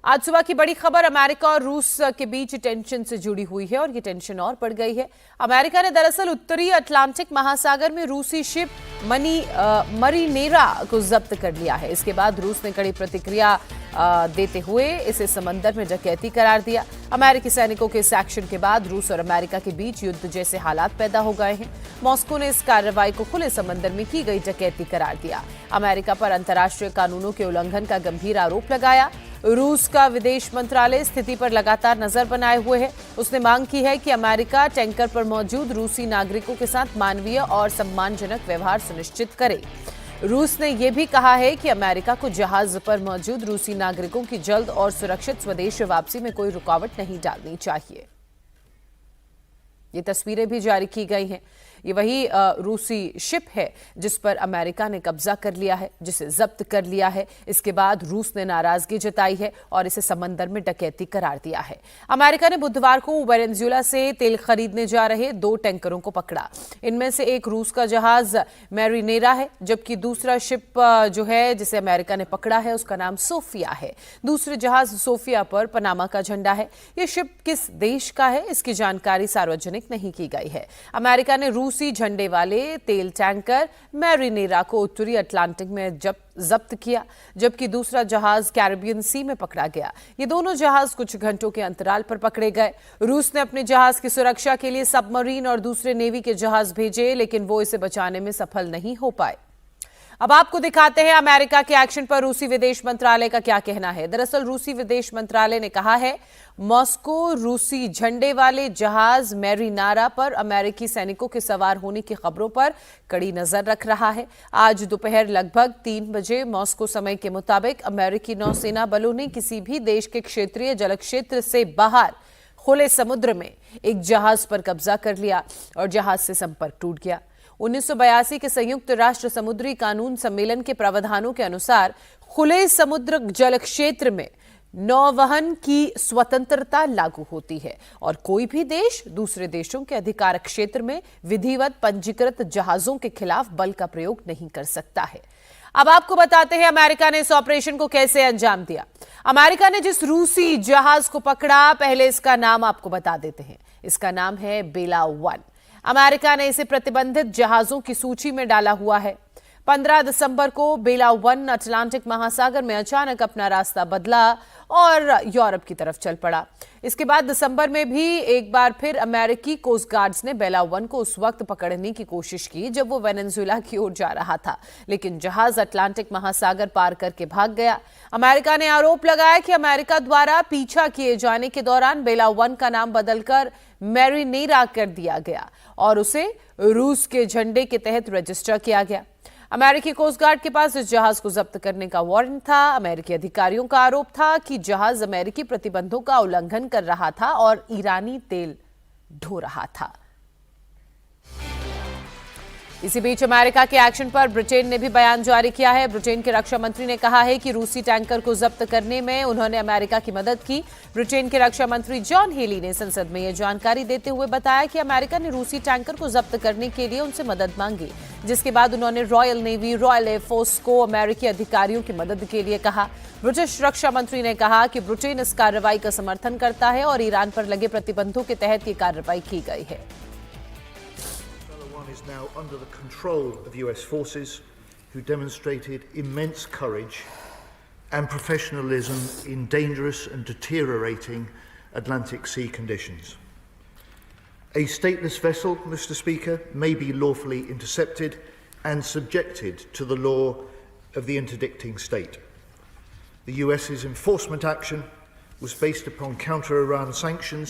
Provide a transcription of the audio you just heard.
आज सुबह की बड़ी खबर अमेरिका और रूस के बीच टेंशन से जुड़ी हुई है और ये टेंशन और बढ़ गई है। अमेरिका ने दरअसल उत्तरी अटलांटिक महासागर में रूसी शिप मरीनेरा को जब्त कर लिया है। इसके बाद रूस ने कड़ी प्रतिक्रिया देते हुए इसे समंदर में डकैती करार दिया। अमेरिकी सैनिकों के इस एक्शन के बाद रूस और अमेरिका के बीच युद्ध जैसे हालात पैदा हो गए हैं। मॉस्को ने इस कार्रवाई को खुले समंदर में की गई डकैती करार दिया। अमेरिका पर अंतर्राष्ट्रीय कानूनों के उल्लंघन का गंभीर आरोप लगाया। रूस का विदेश मंत्रालय स्थिति पर लगातार नजर बनाए हुए है। उसने मांग की है कि अमेरिका टैंकर पर मौजूद रूसी नागरिकों के साथ मानवीय और सम्मानजनक व्यवहार सुनिश्चित करे। रूस ने यह भी कहा है कि अमेरिका को जहाज पर मौजूद रूसी नागरिकों की जल्द और सुरक्षित स्वदेश वापसी में कोई रुकावट नहीं डालनी चाहिए। ये तस्वीरें भी जारी की गई हैं। ये वही रूसी शिप है जिस पर अमेरिका ने कब्जा कर लिया है, जिसे जब्त कर लिया है। इसके बाद रूस ने नाराजगी जताई है और इसे समंदर में डकैती करार दिया है। अमेरिका ने बुधवार को वेनेजुएला से तेल खरीदने जा रहे 2 टैंकरों को पकड़ा। इनमें से एक रूस का जहाज मैरिनेरा है, जबकि दूसरा शिप जो है जिसे अमेरिका ने पकड़ा है उसका नाम सोफिया है। दूसरे जहाज सोफिया पर पनामा का झंडा है। ये शिप किस देश का है इसकी जानकारी सार्वजनिक नहीं की गई है। अमेरिका ने रूसी झंडे वाले तेल टैंकर मैरिनेरा को उत्तरी अटलांटिक में जब्त किया, जबकि दूसरा जहाज कैरिबियन सी में पकड़ा गया। ये दोनों जहाज कुछ घंटों के अंतराल पर पकड़े गए। रूस ने अपने जहाज की सुरक्षा के लिए सबमरीन और दूसरे नेवी के जहाज भेजे, लेकिन वो इसे बचाने में सफल नहीं हो पाए। अब आपको दिखाते हैं अमेरिका के एक्शन पर रूसी विदेश मंत्रालय का क्या कहना है। दरअसल रूसी विदेश मंत्रालय ने कहा है मॉस्को रूसी झंडे वाले जहाज मैरिनेरा पर अमेरिकी सैनिकों के सवार होने की खबरों पर कड़ी नजर रख रहा है। आज दोपहर लगभग 3 बजे मॉस्को समय के मुताबिक अमेरिकी नौसेना बलों ने किसी भी देश के क्षेत्रीय जल क्षेत्र से बाहर खुले समुद्र में एक जहाज पर कब्जा कर लिया और जहाज से संपर्क टूट गया। 1982 के संयुक्त राष्ट्र समुद्री कानून सम्मेलन के प्रावधानों के अनुसार खुले समुद्र जल क्षेत्र में नौवहन की स्वतंत्रता लागू होती है और कोई भी देश दूसरे देशों के अधिकार क्षेत्र में विधिवत पंजीकृत जहाजों के खिलाफ बल का प्रयोग नहीं कर सकता है। अब आपको बताते हैं अमेरिका ने इस ऑपरेशन को कैसे अंजाम दिया। अमेरिका ने जिस रूसी जहाज को पकड़ा, पहले इसका नाम आपको बता देते हैं। इसका नाम है बेला 1। अमेरिका ने इसे प्रतिबंधित जहाजों की सूची में डाला हुआ है। 15 दिसंबर को बेला 1 अटलांटिक महासागर में अचानक अपना रास्ता बदला और यूरोप की तरफ चल पड़ा। इसके बाद दिसंबर में भी एक बार फिर अमेरिकी कोस्ट गार्ड्स ने बेला 1 को उस वक्त पकड़ने की कोशिश की जब वो वेनेजुएला की ओर जा रहा था, लेकिन जहाज अटलांटिक महासागर पार करके भाग गया। अमेरिका ने आरोप लगाया कि अमेरिका द्वारा पीछा किए जाने के दौरान बेला 1 का नाम बदलकर मैरिनेरा कर दिया गया और उसे रूस के झंडे के तहत रजिस्टर किया गया। अमेरिकी कोस्ट गार्ड के पास इस जहाज को जब्त करने का वारंट था। अमेरिकी अधिकारियों का आरोप था कि जहाज अमेरिकी प्रतिबंधों का उल्लंघन कर रहा था और ईरानी तेल ढो रहा था। इसी बीच अमेरिका के एक्शन पर ब्रिटेन ने भी बयान जारी किया है। ब्रिटेन के रक्षा मंत्री ने कहा है कि रूसी टैंकर को जब्त करने में उन्होंने अमेरिका की मदद की। ब्रिटेन के रक्षा मंत्री जॉन हेली ने संसद में यह जानकारी देते हुए बताया कि अमेरिका ने रूसी टैंकर को जब्त करने के लिए उनसे मदद मांगी, जिसके बाद उन्होंने रॉयल नेवी, रॉयल एयरफोर्स को अमेरिकी अधिकारियों की मदद के लिए कहा। ब्रिटिश रक्षा मंत्री ने कहा कि ब्रिटेन इस कार्रवाई का समर्थन करता है और ईरान पर लगे प्रतिबंधों के तहत ये कार्रवाई की गई है। Is now under the control of US forces who demonstrated immense courage and professionalism in dangerous and deteriorating Atlantic Sea conditions. A stateless vessel, Mr. Speaker, may be lawfully intercepted and subjected to the law of the interdicting state. The US's enforcement action was based upon counter-Iran sanctions